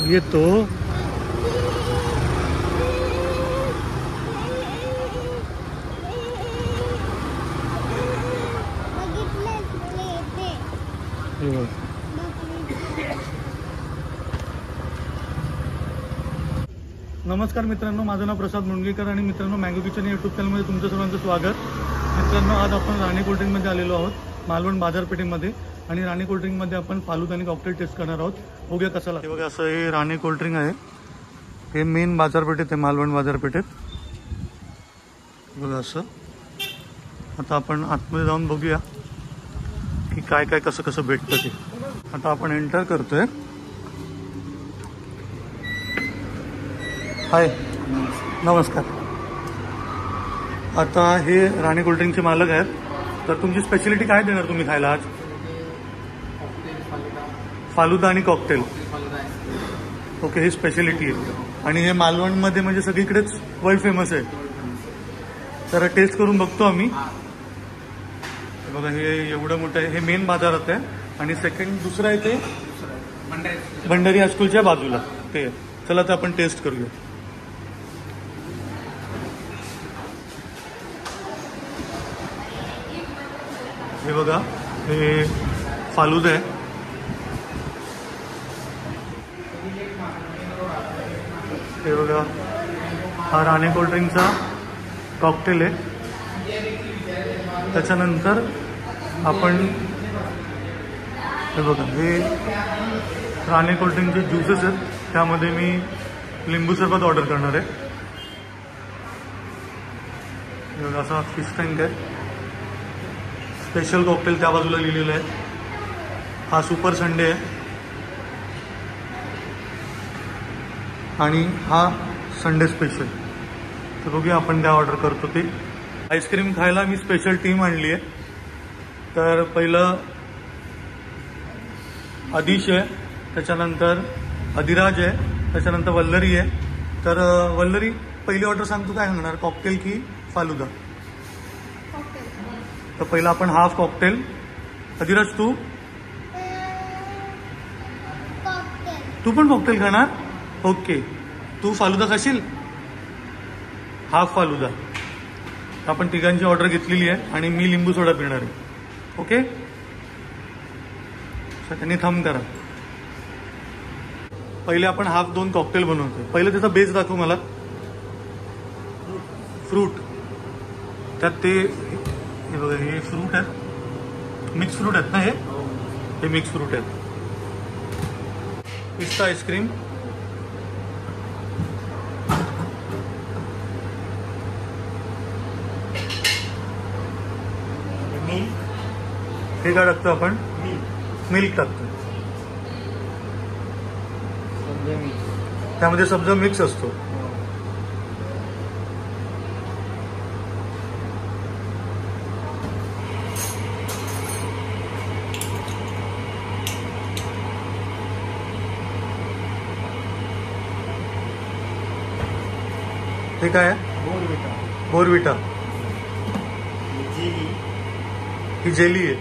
येतो. नमस्कार मित्रांनो, माझं नाव प्रसाद मुंडगेकर आणि मित्रांनो मँगो किचन यूट्यूब चॅनलमध्ये तुमचं सर्वांचं स्वागत. मित्रांनो, आज आपण राणी कोल्ड्रिंकमध्ये आलेलो आहोत, मालवण बाजारपेठेमध्ये. आणि राणी कोल्ड्रिंकमध्ये आपण फालुदा आणि कॉकटेल टेस्ट करणार आहोत. बघूया कसं लागतं. बघा, असं हे राणी कोल्ड्रिंक आहे. हे मेन बाजारपेठेत आहे, मालवण बाजारपेठेत. बघा असं. आता आपण आतमध्ये जाऊन बघूया की काय काय कसं कसं भेटतं ते. आता आपण एंटर करतोय. हाय, नमस्कार. आता हे राणी कोल्ड्रिंकचे मालक आहेत. तर तुमची स्पेशालिटी काय देणार तुम्ही खायला आज? फालुदा आणि कॉकटेल. ओके, ही स्पेशालिटी आहे. आणि हे मालवणमध्ये म्हणजे सगळीकडेच वर्ल्ड फेमस आहे. तर टेस्ट करून बघतो आम्ही. बघा, हे एवढं मोठं आहे. हे मेन बाजारात आहे. आणि सेकंड दुसरं आहे ते भंडारी हायस्कूलच्या बाजूला ते. चला तर आपण टेस्ट करूया. हे बघा, हे फालुदा आहे. हे बघा, हा राणी कोल्ड्रिंकचा कॉकटेल आहे. त्याच्यानंतर आपण हे बघा, हे राणी कोल्ड्रिंकचे ज्युसेस आहेत. त्यामध्ये मी लिंबू सरबत ऑर्डर करणार आहे. हे बघा, असा फिश टँक आहे. स्पेशल कॉकटेल त्या बाजूला लिहिलेलं आहे. हा सुपर संडे आहे. आणि हा संडे स्पेशल. तर बघूया आपण काय ऑर्डर करतो ते. आईस्क्रीम खायला मी स्पेशल टीम आणली आहे. तर पहिलं आदिश आहे, त्याच्यानंतर अधिराज आहे, त्याच्यानंतर वल्लरी आहे. तर वल्लरी, पहिली ऑर्डर सांगतो, काय सांगणार, कॉकटेल की फालुदा? तर पहिला आपण हाफ कॉकटेल. अधिराज, तू पण कॉकटेल खाणार? ओके. तू फालुदा खाशील? हाफ फालुदा. आपण तिघांची ऑर्डर घेतलेली आहे. आणि मी लिंबू सोडा पिणार आहे. ओके, त्यांनी थंब करा. पहिले आपण हाफ 2 कॉकटेल बनवतोय. पहिले त्याचा बेस दाखव मला. फ्रूट. त्यात ते हे बघा, हे फ्रूट आहेत, मिक्स फ्रूट आहेत ना? हे मिक्स फ्रूट आहेत. पिस्ता आईस्क्रीम. हे काय टाकतो आपण? मिल्क टाकतो. त्यामध्ये सब्जा मिक्स असतो. हे काय आहे? बोर्नव्हिटा. ही जेली आहे.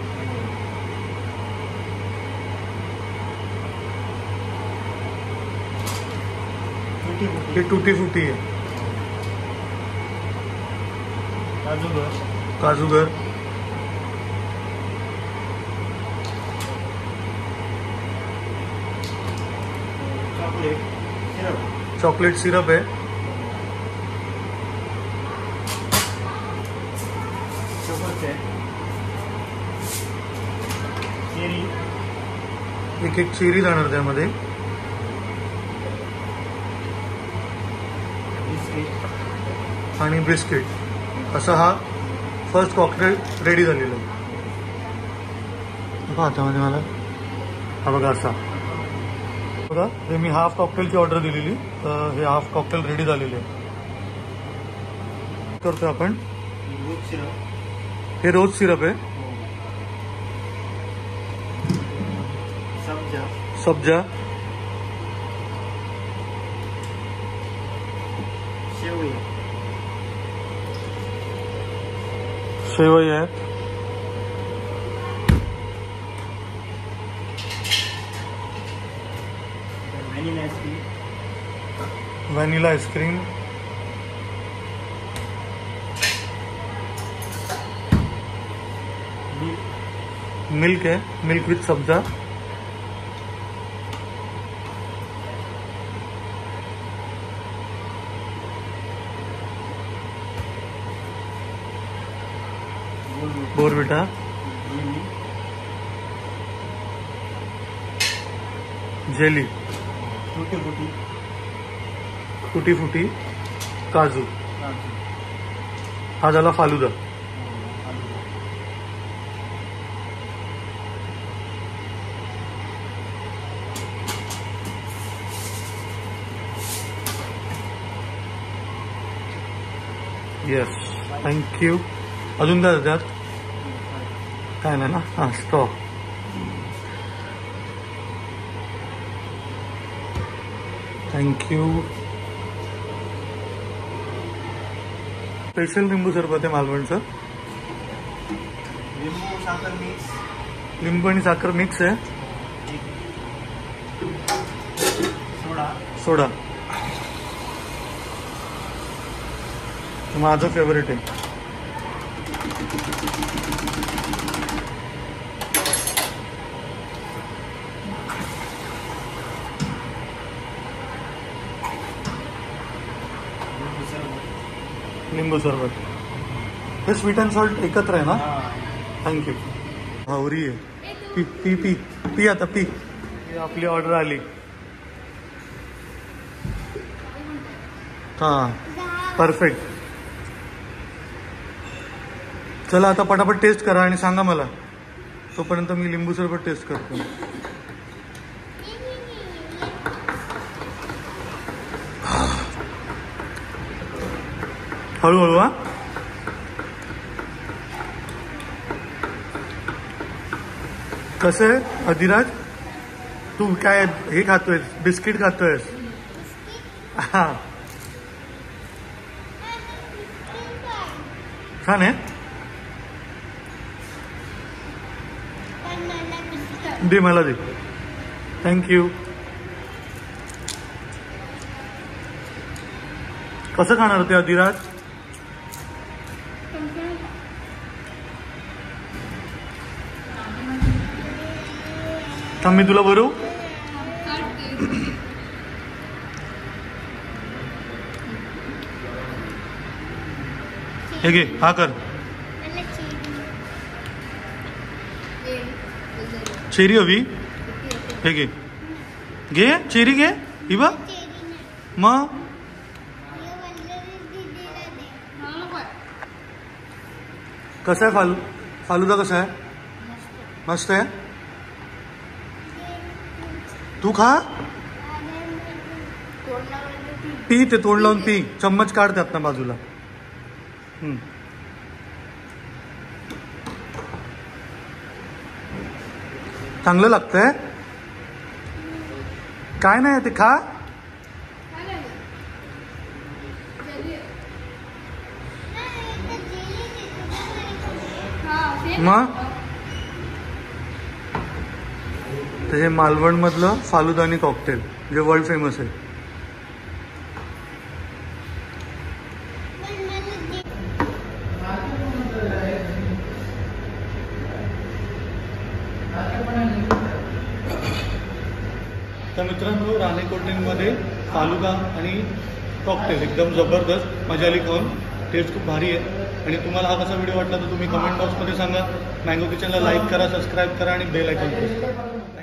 ही टूटी फुटी आहे. काजूगर. चॉकलेट सिरप आहे. एक एक चेरी जाणार त्यामध्ये. आणि बिस्किट. असा हा फर्स्ट कॉकटेल रेडी झालेला आहे. हातामध्ये मला हा बघा असा. बघा, हे मी हाफ कॉकटेलची ऑर्डर दिलेली. तर हे हाफ कॉकटेल रेडी झालेले आहे. करतोय आपण. हे रोज सिरप आहे. सब्जा. शेवई आहे. व्हॅनिला आईस्क्रीम, मिल्क आहे, मिल्क विथ सब्जा, बोर्नविटा, जेली, टुटी फुटी, काजू, हा झाला फालुदा. Yes, thank you. अजून काय त्यात? काय नाही ना? हां, स्ट्रॉ. थँक्यू. स्पेशल लिंबू सरबत आहे मालवणचं. लिंबू साखर मिक्स, लिंबू आणि साखर मिक्स आहे. सोडा माझं फेवरेट आहे. लिंबू सरबत. हे स्वीट अँड सॉल्ट एकत्र आहे ना? थँक्यू. हावरी आहे. पी पी पी पी आता पी. आपली ऑर्डर आली. हां, परफेक्ट. चला आता पटापट टेस्ट करा आणि सांगा मला. तोपर्यंत मी लिंबू सरबत टेस्ट करतो. हळूहळू. हा, कसं आहे अधिराज? तू काय हे खातोयस? बिस्किट खातोयस? हा, छान आहे. दे मला, दे. थँक्यू. कसं खाणार होते अधिराज? थांब, मी तुला भरू. हे घे, हा कर. चेरी हवी? हे घे, घे चेरी घे. ही बघ मग. कसा आहे फालुदा? कसा आहे? मस्त आहे. तू खा. पी, ते तोंड लावून पी. चम्मच काढ त्यात ना बाजूला. चांगलं लागतंय. काय नाही ते खा. मग तर हे मालवणमधलं फालुदा आणि कॉकटेल जे वर्ल्ड फेमस आहे. तर मित्रांनो, राणेकोटिंगमध्ये फालुदा आणि कॉकटेल एकदम जबरदस्त. मजा आली खाऊन. टेस्ट खूप भारी आहे. आणि तुम्हाला हा कसा व्हिडिओ वाटला तर तुम्ही कमेंट बॉक्समध्ये सांगा. मँगो किचनला लाईक करा, सबस्क्राईब करा आणि बेल आयकॉन प्रेस करा.